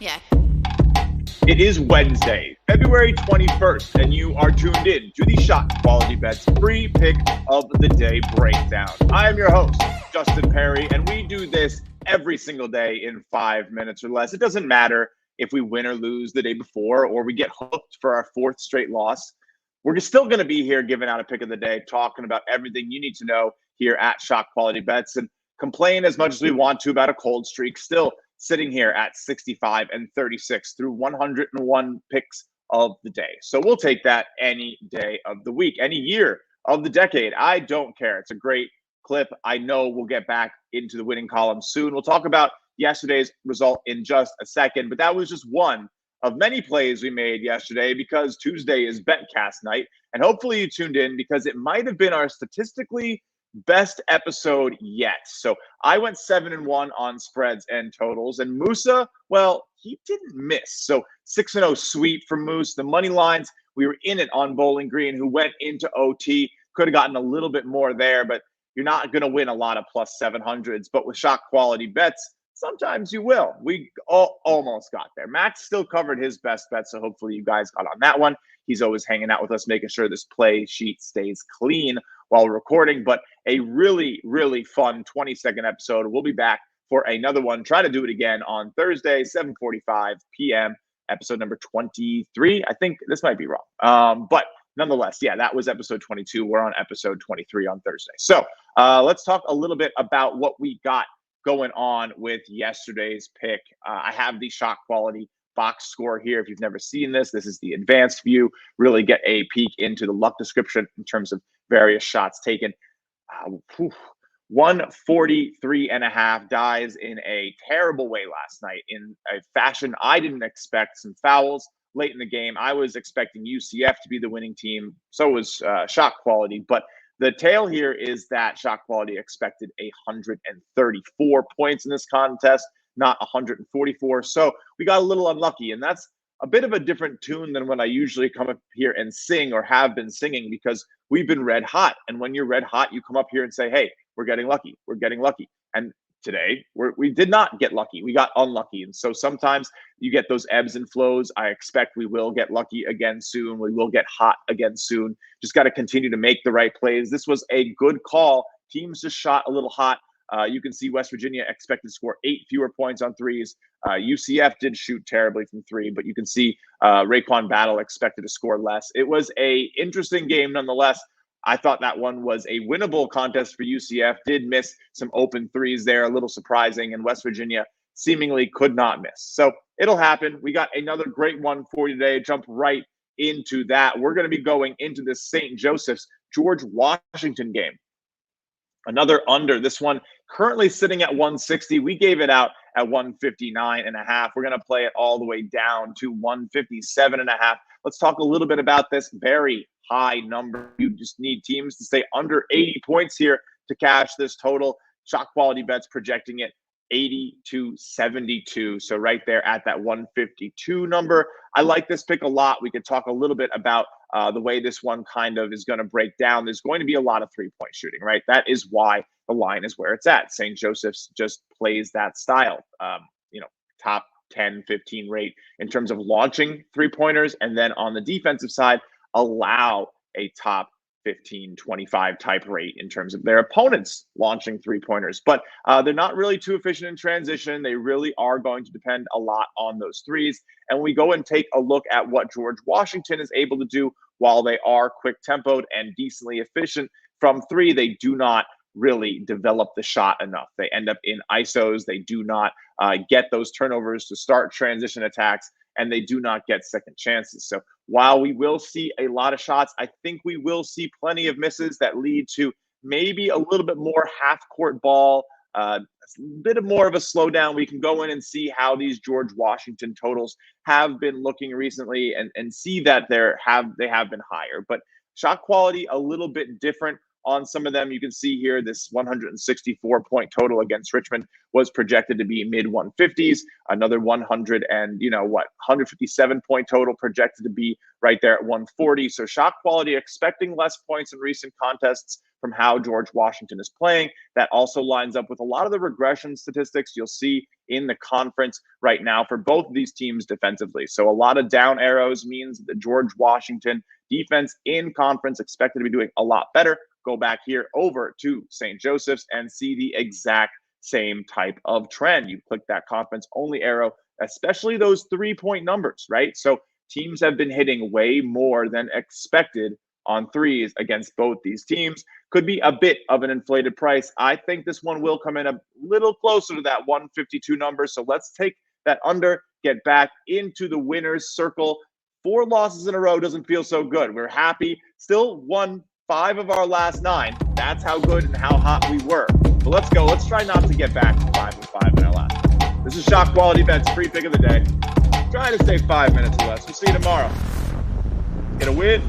check. It is Wednesday, February 21st, and you are tuned in to the ShotQualityBets free pick of the day breakdown. I am your host, Justin Perry, and we do this every single day in 5 minutes or less. It doesn't matter if we win or lose the day before or we get hooked for our fourth straight loss. We're still going to be here giving out a pick of the day, talking about everything you need to know here at ShotQualityBets, and complain as much as we want to about a cold streak. Still sitting here at 65-36 through 101 picks of the day. So we'll take that any day of the week, any year of the decade. I don't care. It's a great clip. I know we'll get back into the winning column soon. We'll talk about yesterday's result in just a second, but that was just one of many plays we made yesterday because Tuesday is Betcast night. And hopefully you tuned in because it might have been our statistically best episode yet. So I went 7-1 on spreads and totals, and Musa, well, he didn't miss. So 6-0 sweep for Moose. The money lines, we were in it on Bowling Green, who went into OT. Could have gotten a little bit more there, but you're not going to win a lot of plus 700s. But with ShotQualityBets, sometimes you will. We almost got there. Max still covered his best bet, so hopefully you guys got on that one. He's always hanging out with us, making sure this play sheet stays clean while recording, but a really, really fun 20-second episode. We'll be back for another one. Try to do it again on Thursday, 7:45 p.m., episode number 23. I think this might be wrong. But nonetheless, yeah, that was episode 22. We're on episode 23 on Thursday. So let's talk a little bit about what we got going on with yesterday's pick. I have the shot quality box score here. If you've never seen this, this is the advanced view. Really get a peek into the luck description in terms of various shots taken. 143.5 dies in a terrible way last night in a fashion I didn't expect. Some fouls late in the game. I was expecting UCF to be the winning team. So was shot quality, but the tale here is that shot quality expected 134 points in this contest, not 144. So we got a little unlucky, and that's a bit of a different tune than when I usually come up here and sing or have been singing, because we've been red hot. And when you're red hot, you come up here and say, hey, we're getting lucky. We're getting lucky. And today we did not get lucky. We got unlucky. And so sometimes you get those ebbs and flows. I expect we will get lucky again soon. We will get hot again soon. Just got to continue to make the right plays. This was a good call. Teams just shot a little hot. You can see West Virginia expected to score 8 fewer points on threes. UCF did shoot terribly from three, but you can see Raekwon Battle expected to score less. It was a interesting game nonetheless. I thought that one was a winnable contest for UCF. Did miss some open threes there, a little surprising, and West Virginia seemingly could not miss. So it'll happen. We got another great one for you today. Jump right into that. We're going to be going into this St. Joseph's George Washington game. Another under. This one currently sitting at 160. We gave it out at 159.5. We're going to play it all the way down to 157.5. Let's talk a little bit about this very high number. You just need teams to stay under 80 points here to cash this total. ShotQualityBets projecting it 80 to 72. So right there at that 152 number. I like this pick a lot. We could talk a little bit about the way this one kind of is going to break down. There's going to be a lot of three-point shooting, right? That is why the line is where it's at. St. Joseph's just plays that style, top 10, 15 rate in terms of launching three-pointers. And then on the defensive side, allow a top 15, 25 type rate in terms of their opponents launching three-pointers. But they're not really too efficient in transition. They really are going to depend a lot on those threes. And we go and take a look at what George Washington is able to do while they are quick-tempoed and decently efficient from three. They do not really develop the shot enough. They end up in ISOs. They do not get those turnovers to start transition attacks, and they do not get second chances. So while we will see a lot of shots, I think we will see plenty of misses that lead to maybe a little bit more half-court ball, a bit more of a slowdown. We can go in and see how these George Washington totals have been looking recently and see that they have been higher. But shot quality a little bit different. on some of them. You can see here this 164-point total against Richmond was projected to be mid 150s. Another 157-point total projected to be right there at 140. So ShotQuality expecting less points in recent contests from how George Washington is playing. That also lines up with a lot of the regression statistics you'll see in the conference right now for both of these teams defensively. So a lot of down arrows means the George Washington defense in conference expected to be doing a lot better. Go back here over to St. Joseph's and see the exact same type of trend. You click that conference only arrow, especially those 3-point numbers, right? So teams have been hitting way more than expected on threes against both these teams. Could be a bit of an inflated price. I think this one will come in a little closer to that 152 number. So let's take that under, get back into the winner's circle. 4 losses in a row doesn't feel so good. We're happy. Still won 5 of our last 9. That's how good and how hot we were. But let's go. Let's try not to get back to 5 and 5 in our last. This is ShotQualityBets, free pick of the day. Try to stay 5 minutes or less. We'll see you tomorrow. Get a win.